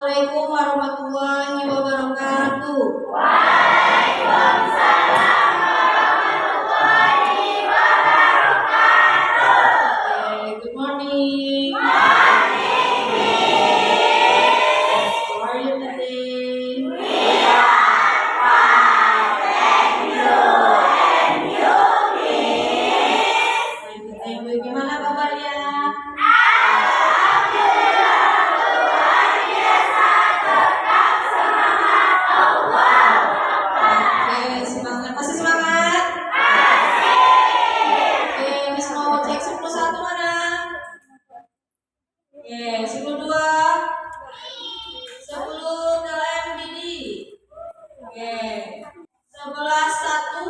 Assalamualaikum warahmatullahi wabarakatuh. Waalaikumsalam warahmatullahi wabarakatuh. Good morning. Morning, Miss. How are you today? We are fine, thank you. And you, Miss? Thank you. Gimana kabarnya? Semangat, masih semangat? Miss mau cek 11 mana? 12 KLMDD. 11 1.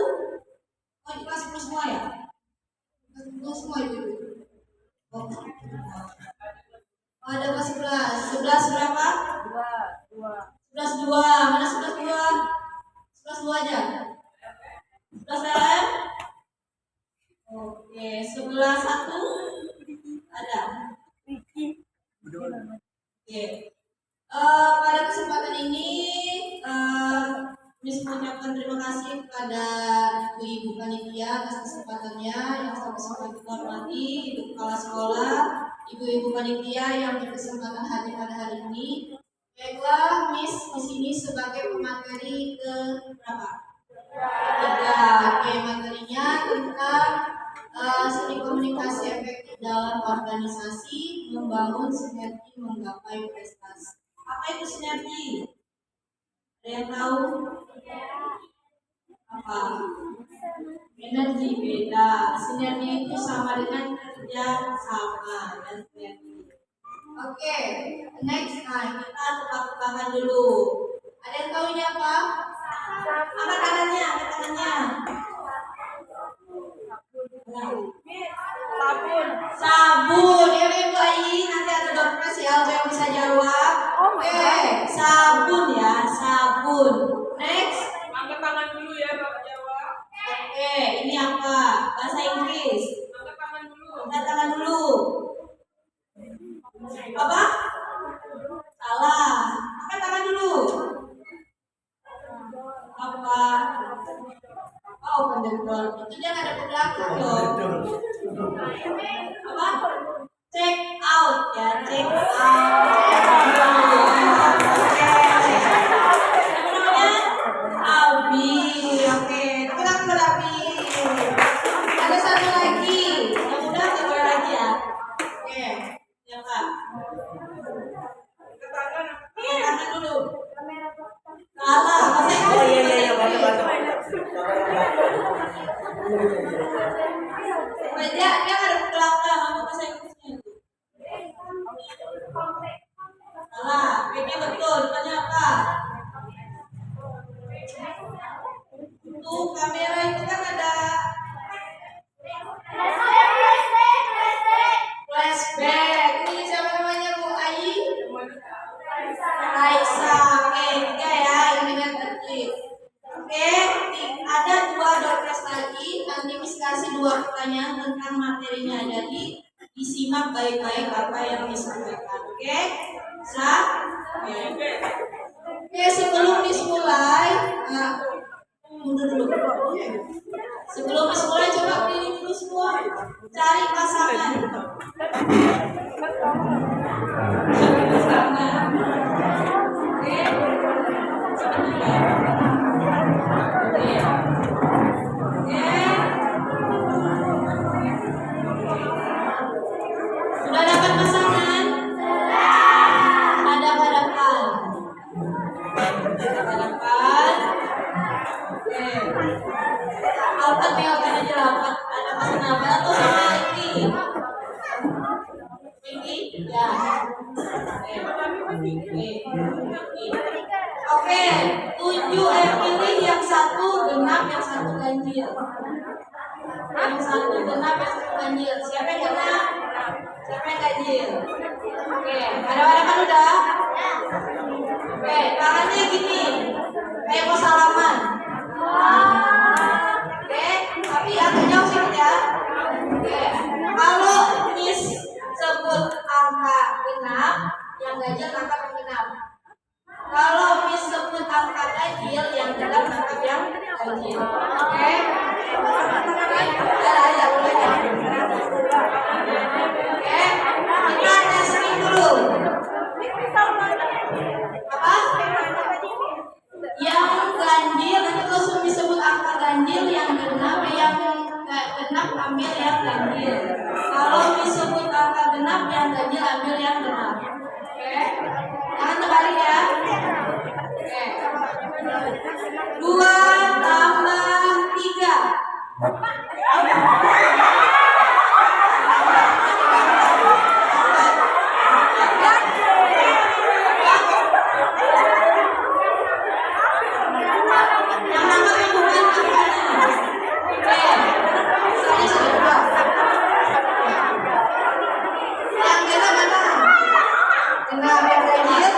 Oh, itu kelas 10 semua ya? Kelas 10 semua itu. Oh, ada kelas 11. 11 berapa? 11 2. Mana 11 2? 11 2 aja. 11 LM? Oke, 11 1 ada. Oke. Pada kesempatan ini Miss mengucapkan terima kasih kepada Ibu Panitia atas kesempatannya yang sangat hormati, Ibu Kepala Sekolah, Ibu-ibu Panitia yang berkesempatan hadir pada hari ini. Baiklah, Miss di sini sebagai pemateri ke berapa? Ketiga. Oke, materinya tentang seni komunikasi efektif dalam organisasi, membangun sinergi, menggapai prestasi. Apa itu sinergi? Ada yang tahu? Apa? Energi beda. Sinergi itu sama dengan kerja sama dan sinergi. Oke, next time kita tebak-tebakan dulu. Ada yang tahu ini apa? Angkat tangannya, angkat tangannya. Sabun. Ya Bu Ayi, nanti ada dokter ya yang bisa jawab. Oke, sabun ya, sabun. Next. Angkat tangan dulu ya Bapak jawab. Oke, ini apa? Bahasa Inggris. Angkat tangan dulu. Angkat tangan dulu. Apa? Salah. Angkat tangan dulu. Apa? Oh, pendedor. Itu dia ada ke belakang loh. Apa? Check out ya, check out. Namanya Abi. Oke, tepuk tangan buat Abi. Ada satu lagi. Yang udah satu lagi ya. Oke, ya Kak. Angkat tangan. Angkat tangan dulu. Salah. Oh iya baca. Dia ada ke belakang, apa bahasa Inggrisnya itu? Salah, ini betul. Depannya apa? Itu kamera itu kan ada flashback. Ini siapa namanya Bu Ayi? Raisa. Oke, 3 ya, yang dengan tertib. Oke, ada 2 dokter lagi. Nanti Miss kasih 2 pertanyaan tentang materinya. Jadi disimak baik-baik apa yang Miss sampaikan. Oke? Bisa? Oke, sebelum Miss mulai, mundur dulu. Sebelum Miss mulai, coba berdiri dulu semua. Cari pasangan. Pasangan. Oke? Sudah dapat pasangan? Hadap-hadapan. Hadap-hadapan. Oke. Alpat aja rapat. Ada pasangan apa atau sama ini? Ini? Ya. Oke. 7 pilih yang 1 genap, yang 1 ganjil. Yang 1 genap, yang 1 ganjil. Siapa yang genap? Siapa yang ganjil? Oke, hadapan udah? Oke, tangannya gini. Kayak mau salaman. Oke, tapi agak jauh sih ya. Oke, kalau Miss sebut angka genap, yang ganjil angka genap. ambil yang ganjil. Kalau disebut angka genap, yang ganjil ambil yang genap. Oke, jangan terbalik ya. Oke, 2 tambah 3. Yang nama bukan angkanya. Oke, misalnya sudah 2. Yang genap mana? Genap yang ganjil.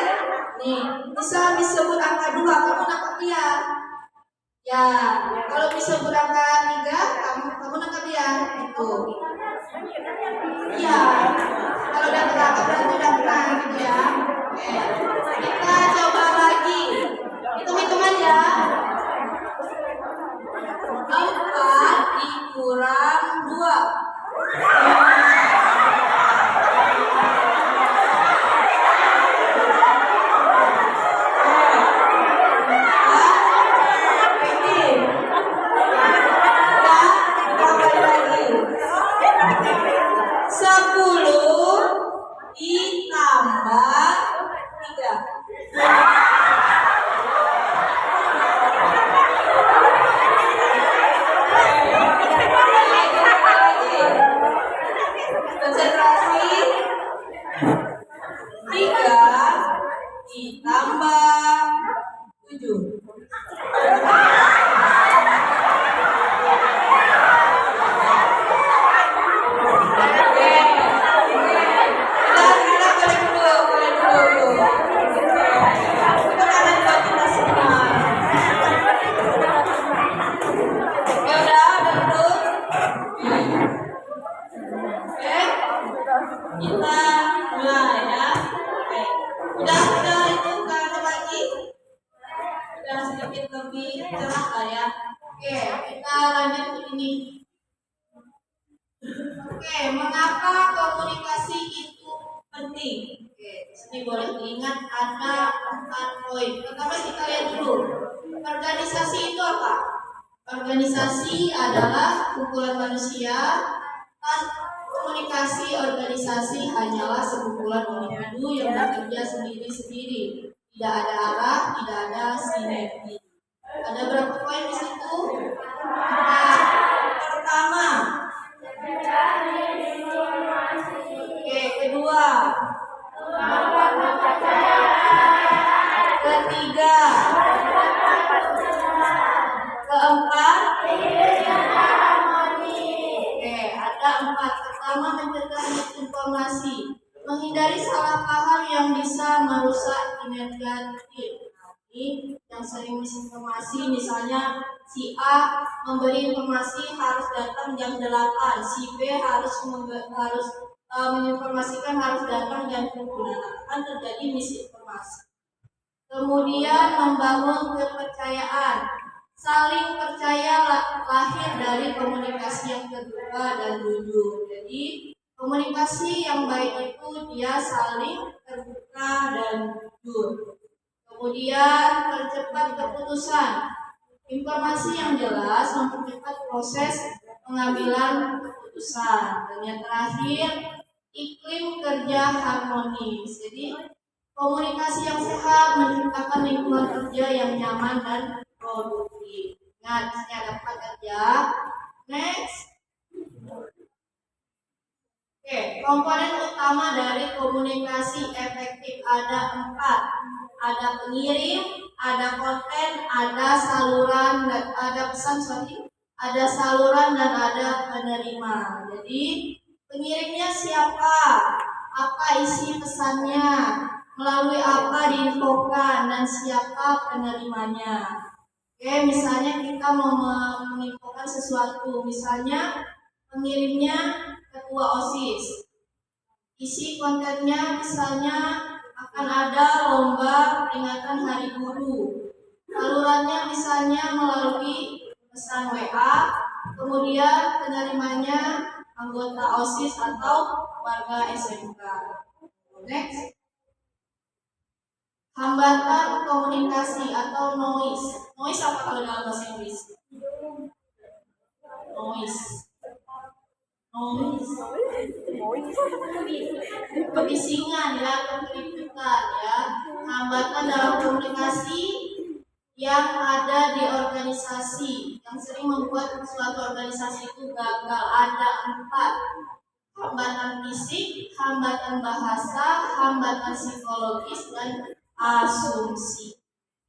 Nih, bisa disebut angka 2, kamu nangkap dia. Ya, kalau disebut angka 3, kamu nangkap dia. Itu. Iya. Kalau udah terangkap berarti udah menang gitu ya. Oke. Kita coba lagi. Hitung-hitungan ya. 4 dikurang 2. Konsentrasi. 3 ditambah 7. Kita mulai ya. Oke. Udah itu kalau lagi. Udah sedikit lebih cerah lah ya. Oke, kita lanjut ke ini. Oke, mengapa komunikasi itu penting? Oke, di sini boleh diingat ada 4 poin. Pertama kita lihat dulu. Organisasi itu apa? Organisasi adalah kumpulan manusia. Komunikasi organisasi hanyalah sekumpulan individu yang bekerja sendiri-sendiri. Tidak ada arah, tidak ada sinergi. Ada berapa poin di situ? Nah, pertama. Oke, kedua. Ketiga. Keempat. Oke, ada 4. Pertama, mencegah misinformasi, menghindari salah paham yang bisa merusak kinerja tim. Ini yang sering misinformasi, misalnya si A memberi informasi harus datang jam 8, si B harus menginformasikan harus datang jam 7. Akan terjadi misinformasi. Kemudian membangun kepercayaan. Saling percaya lahir dari komunikasi yang terbuka dan jujur. Jadi komunikasi yang baik itu dia saling terbuka dan jujur. Kemudian percepat keputusan. Informasi yang jelas mempercepat proses pengambilan keputusan. Dan yang terakhir, iklim kerja harmonis. Jadi komunikasi yang sehat menciptakan lingkungan kerja yang nyaman dan produktif. Ingat, ini ada 4 kerja. Next. Oke, komponen utama dari komunikasi efektif ada 4. Ada pengirim, ada konten, ada saluran, dan ada ada saluran dan ada penerima. Jadi pengirimnya siapa? Apa isi pesannya? Melalui apa diinfokan dan siapa penerimanya? Oke, misalnya kita mau menginfokan sesuatu, misalnya pengirimnya ketua OSIS. Isi kontennya misalnya akan ada lomba peringatan Hari Guru. Salurannya misalnya melalui pesan WA, kemudian penerimanya anggota OSIS atau warga SMK. Next. Hambatan komunikasi atau noise. Noise apa kalau dalam bahasa Inggris? Noise. Kebisingan ya, kekeributan ya, hambatan dalam komunikasi yang ada di organisasi yang sering membuat suatu organisasi itu gagal. Ada 4: hambatan fisik, hambatan bahasa, hambatan psikologis, dan asumsi.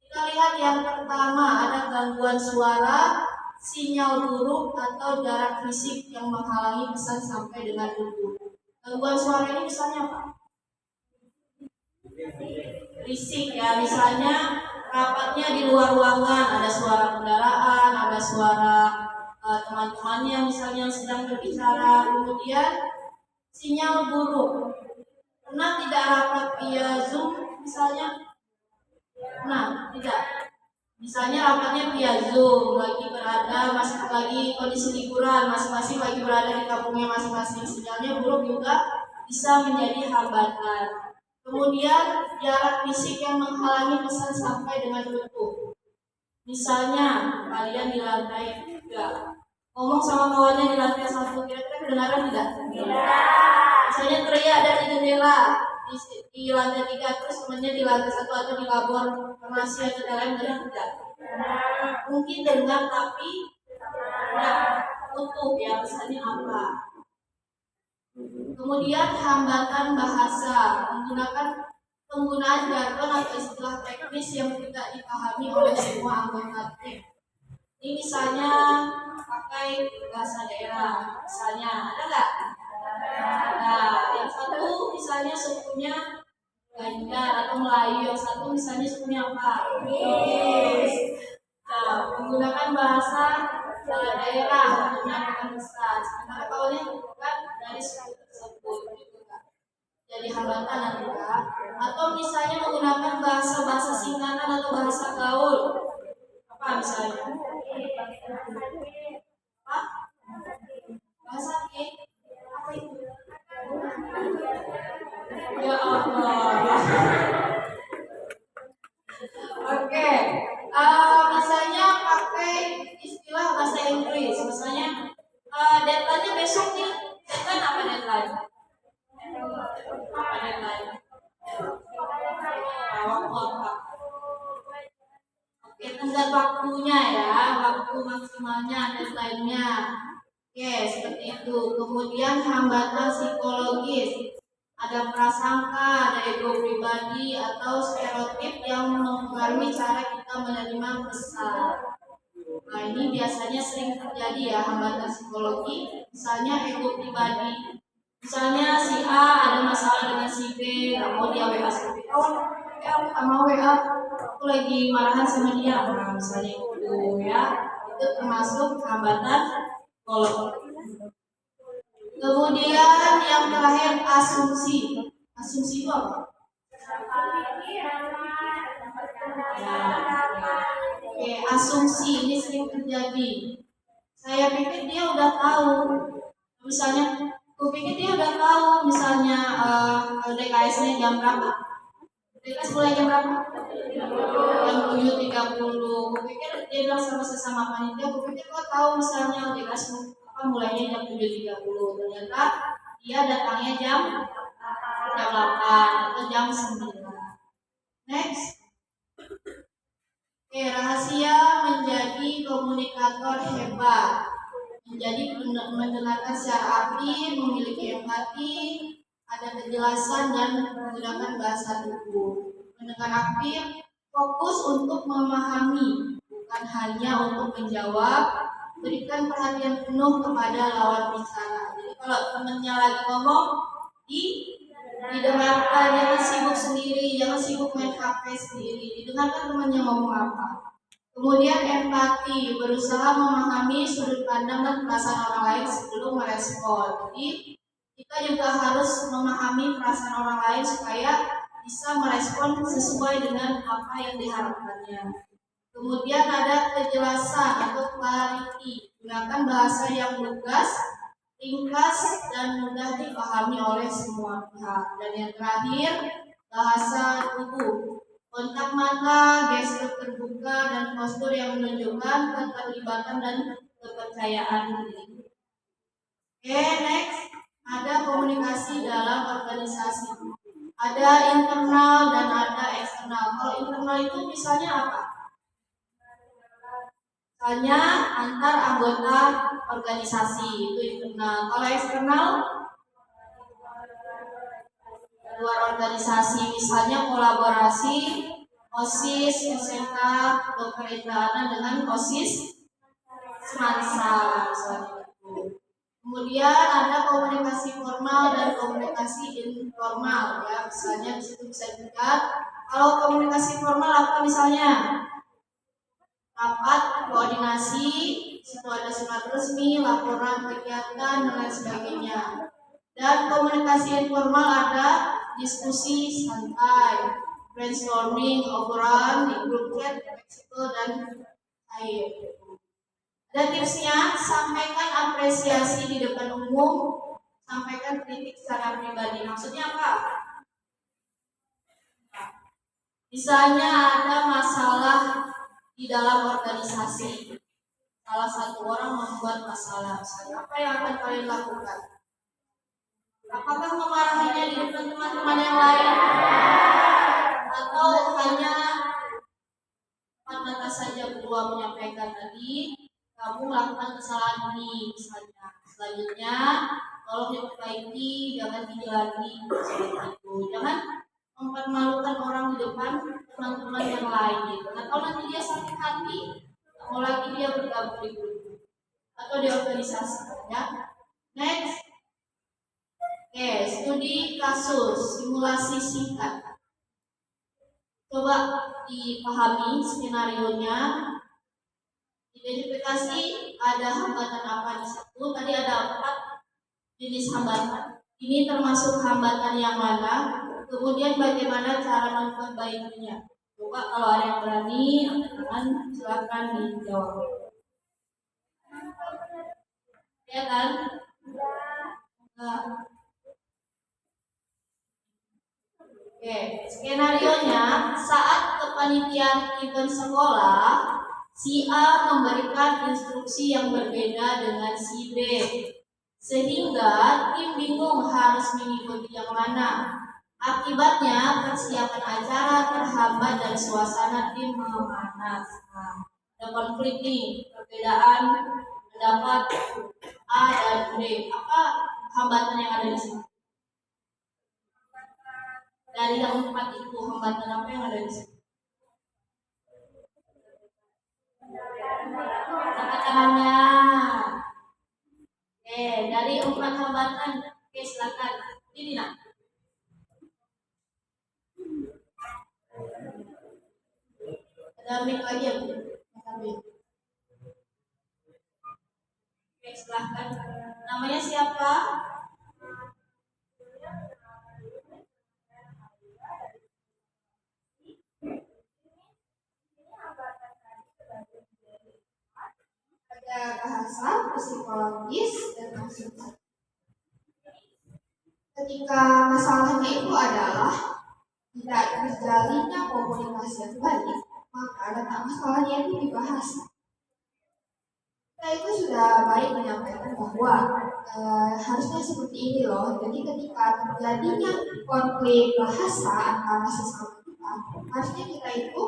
Kita lihat yang pertama, ada gangguan suara, sinyal buruk, atau jarak fisik yang menghalangi pesan sampai dengan tubuh. Gangguan suara ini misalnya apa? Risik ya, misalnya rapatnya di luar ruangan, ada suara kendaraan, ada suara teman-temannya misalnya yang sedang berbicara. Kemudian sinyal buruk, pernah tidak rapat via Zoom misalnya? Nah, tidak. Misalnya rapatnya via Zoom, masih lagi kondisi liburan, masing-masing lagi berada di kampungnya masing-masing, sinyalnya buruk juga bisa menjadi hambatan. Kemudian jarak fisik yang menghalangi pesan sampai dengan tubuh. Misalnya kalian di lantai 3, ngomong sama kawannya di lantai 1, kira-kira kedengaran tidak? Misalnya teriak dari jendela di lantai 3, terus temannya di lantai 1 atau di labor farmasi atau lain tidak? Mungkin dengar tapi tidak utuh ya pesannya apa. Kemudian hambatan bahasa, menggunakan penggunaan jargon atau istilah teknis yang tidak dipahami oleh semua anggota tim. Ini misalnya pakai bahasa daerah, misalnya ada nggak? Nah, yang satu misalnya sukunya Banjar atau Melayu, yang satu misalnya sukunya apa? Nah, menggunakan bahasa daerah untuk menyampaikan pesan. Sementara kawannya bukan dari suku tersebut, gitu kan? Jadi hambatan juga. Atau misalnya menggunakan bahasa singkatan atau bahasa gaul. Apa misalnya? Apa? Bahasa K? Apa itu? Ya Allah. Oke. Misalnya pakai istilah bahasa Inggris, misalnya deadline-nya besok nih. Deadline apa deadline? Apa deadline? Waktu apa? Oke, tenggat waktunya ya, waktu maksimalnya, deadline-nya. Oke, seperti itu. Kemudian hambatan psikologis. Ada prasangka, ada ego pribadi, atau stereotip yang mempengaruhi cara kita menerima pesan. Nah, ini biasanya sering terjadi ya, hambatan psikologi. Misalnya ego pribadi. Misalnya si A ada masalah dengan si B, nggak mau dia WA si B. Nggak mau WA, aku lagi marahan sama dia. Nah, misalnya itu ya, itu termasuk hambatan psikologi. Kemudian yang terakhir asumsi. Asumsi itu apa? Oke, asumsi ini sering terjadi. Saya pikir dia udah tahu. Misalnya, aku pikir dia udah tahu. Misalnya DKS-nya jam berapa? DKS mulai jam berapa? Jam 7.30. Aku pikir dia bilang sama sesama panitia. Aku pikir kok tahu misalnya DKS mulainya jam 7.30, ternyata dia datangnya jam 8 atau jam 9. Next. Oke, rahasia menjadi komunikator hebat. Menjadi mendengarkan secara aktif, memiliki empati, ada kejelasan dan menggunakan bahasa tubuh. Mendengar aktif, fokus untuk memahami, bukan hanya untuk menjawab. Berikan perhatian penuh kepada lawan bicara. Jadi kalau temennya lagi ngomong, didengarkan, jangan sibuk sendiri, jangan sibuk main HP sendiri. Didengarkan temannya ngomong apa. Kemudian empati, berusaha memahami sudut pandang dan perasaan orang lain sebelum merespon. Jadi kita juga harus memahami perasaan orang lain supaya bisa merespon sesuai dengan apa yang diharapkannya. Kemudian ada kejelasan atau clarity, gunakan bahasa yang lugas, ringkas, dan mudah dipahami oleh semua pihak. Dan yang terakhir, bahasa tubuh, kontak mata, gestur terbuka, dan postur yang menunjukkan keterlibatan dan kepercayaan diri. Oke, next. Ada komunikasi dalam organisasi. Ada internal dan ada eksternal. Kalau internal itu misalnya apa? Misalnya antar anggota organisasi itu internal. Kalau eksternal luar organisasi, misalnya kolaborasi OSIS, SMK, kekerjaan dengan OSIS semansa misalnya itu. Kemudian ada komunikasi formal dan komunikasi informal ya. Misalnya di situ bisa dilihat kalau komunikasi formal apa misalnya rapat koordinasi, situ ada surat resmi, laporan kegiatan dan lain sebagainya. Dan komunikasi informal ada diskusi santai, brainstorming, obrolan di grup chat, Meksiko dan lain. Dan tipsnya, sampaikan apresiasi di depan umum, sampaikan kritik secara pribadi. Maksudnya apa? Misalnya ada masalah di dalam organisasi, salah satu orang membuat masalah, apa yang akan kalian lakukan? Apakah memarahinya di depan teman-teman yang lain? Atau hanya empat mata saja berdua menyampaikan tadi, kamu melakukan kesalahan ini misalnya. Selanjutnya, tolong diperbaiki, jangan diulangi seperti itu. Jangan mempermalukan orang di depan teman-teman yang lain gitu. Atau nanti dia sakit hati, mau lagi dia bergabung di grup atau di organisasi ya. Next. Oke, studi kasus, simulasi singkat. Coba dipahami skenario-nya. Identifikasi ada hambatan apa di situ. Tadi ada 4 jenis hambatan. Ini termasuk hambatan yang mana? Kemudian bagaimana cara memperbaikinya? Coba kalau ada yang berani, angkat tangan, silakan dijawab. Ya kan? Enggak. Oke, skenario-nya saat kepanitiaan event sekolah, si A memberikan instruksi yang berbeda dengan si B, sehingga tim bingung harus mengikuti yang mana. Akibatnya persiapan acara terhambat dan suasana tim memanas. Nah, ada konflik nih, perbedaan pendapat A dan B. Apa hambatan yang ada di sini? Dari yang 4 itu hambatan apa yang ada di sini? Angkat tangannya. Oke, dari 4 hambatan, oke silakan. Ini nak. Ada mic lagi ya Bu? Oke, silakan. Namanya siapa? Ada bahasa, psikologis, dan maksudnya. Ketika masalahnya itu adalah tidak terjalinnya komunikasi yang baik, maka letak masalahnya itu di bahasa. Kita itu sudah baik menyampaikan bahwa harusnya seperti ini loh. Jadi ketika terjadinya konflik bahasa antara sesama kita, harusnya kita itu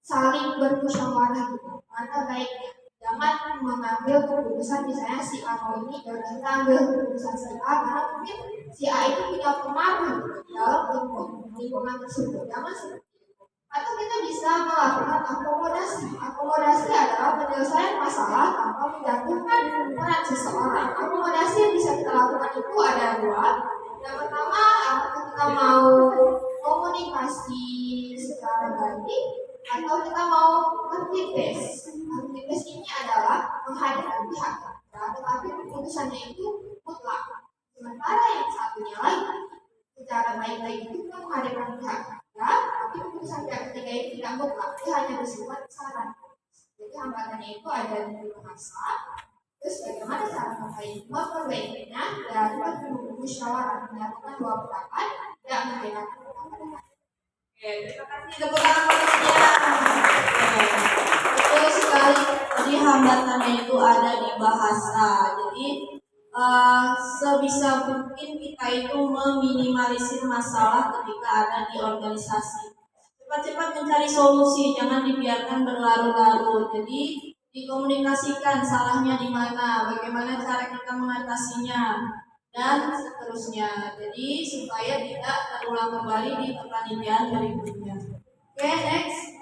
saling bermusyawarah gitu. Mana baiknya? Jangan mengambil keputusan misalnya si A mau ini dan kita ambil keputusan si A karena mungkin si A itu punya pengaruh dalam lingkungan tersebut. Jangan seperti itu. Atau kita bisa melakukan akomodasi. Akomodasi adalah penyelesaian masalah tanpa menjatuhkan peran seseorang. Akomodasi yang bisa kita lakukan itu ada 2. Yang pertama, kita mau komunikasi secara baik atau kita mau anti-base. Anti-base ini adalah menghadirkan pihak ketiga, tetapi keputusannya itu mutlak. Sementara yang satunya lagi, secara baik-baik itu kita menghadirkan pihak ketiga, tapi keputusan pihak ketiga itu tidak mutlak, dia hanya bersifat saran. Jadi hambatannya itu ada di bahasa. Terus bagaimana cara memperbaikinya? Ya kita bermusyawarah, menyatukan 2 pendapat, tidak membedakan pendapat. Oke, terima kasih. Tepuk tangan untuk dia. Betul sekali. Jadi hambatannya itu ada di bahasa. Jadi sebisa mungkin kita itu meminimalisir masalah ketika ada di organisasi. Cepat-cepat mencari solusi, jangan dibiarkan berlarut-larut. Jadi dikomunikasikan salahnya di mana, bagaimana cara kita mengatasinya, dan seterusnya. Jadi supaya tidak terulang kembali di kepanitiaan berikutnya. Oke, next.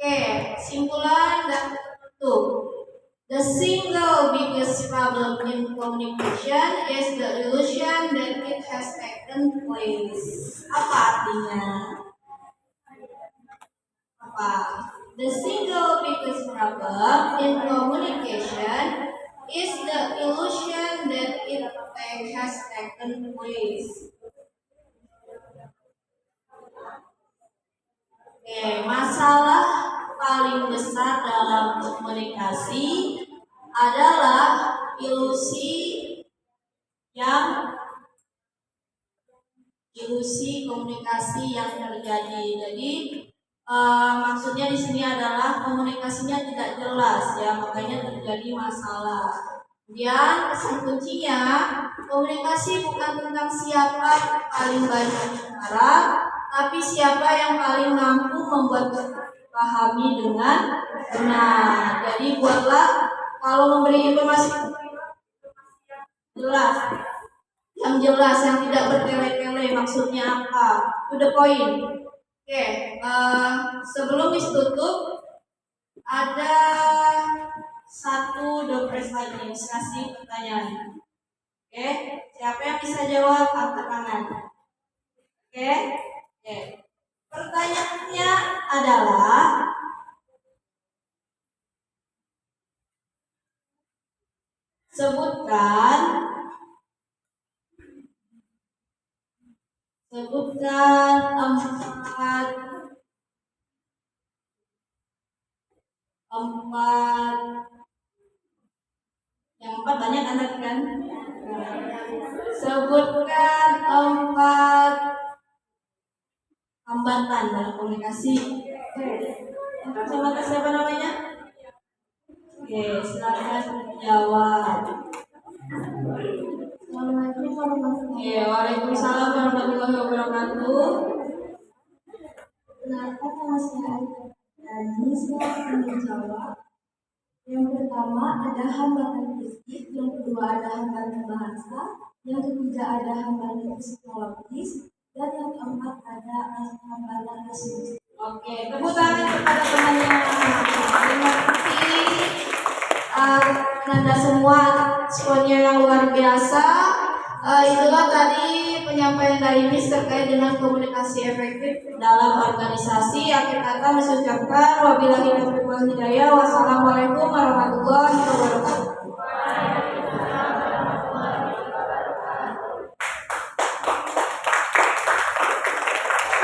Oke, simpulan dan penutup. The single biggest problem in communication is the illusion that it has taken place. Apa artinya? Apa? The single biggest problem in communication is the illusion that it has taken place. Oke, masalah paling besar dalam komunikasi adalah ilusi komunikasi yang terjadi. Jadi maksudnya di sini adalah komunikasinya tidak jelas ya, makanya terjadi masalah. Kemudian pesan kuncinya, komunikasi bukan tentang siapa paling banyak bicara, tapi siapa yang paling mampu membuat pahami dengan benar. Jadi buatlah kalau memberi informasi jelas, yang jelas, yang tidak bertele-tele, maksudnya apa, to the point. Oke, sebelum ditutup ada satu dopres lagi, kasih pertanyaan. Oke, siapa yang bisa jawab angkat tangan. Oke. Pertanyaannya adalah sebutkan empat yang empat banyak anak kan? Sebutkan empat hambatan dalam komunikasi. Hambatan siapa namanya? Oke, silakan jawab. Waalaikumsalam warahmatullahi wabarakatuh. Kenapa nama saya Dani? Saya akan menjawab. Yang pertama ada hambatan fisik, yang kedua ada hambatan bahasa, yang ketiga ada hambatan psikologis, dan yang keempat ada hambatan asumsi. Oke, tepuk tangan kepada temannya. Terima kasih Anda semua responnya yang luar biasa. Itulah tadi penyampaian dari Miss terkait dengan komunikasi efektif dalam organisasi. Akhir kata saya ucapkan wabillahi taufiq wal hidayah.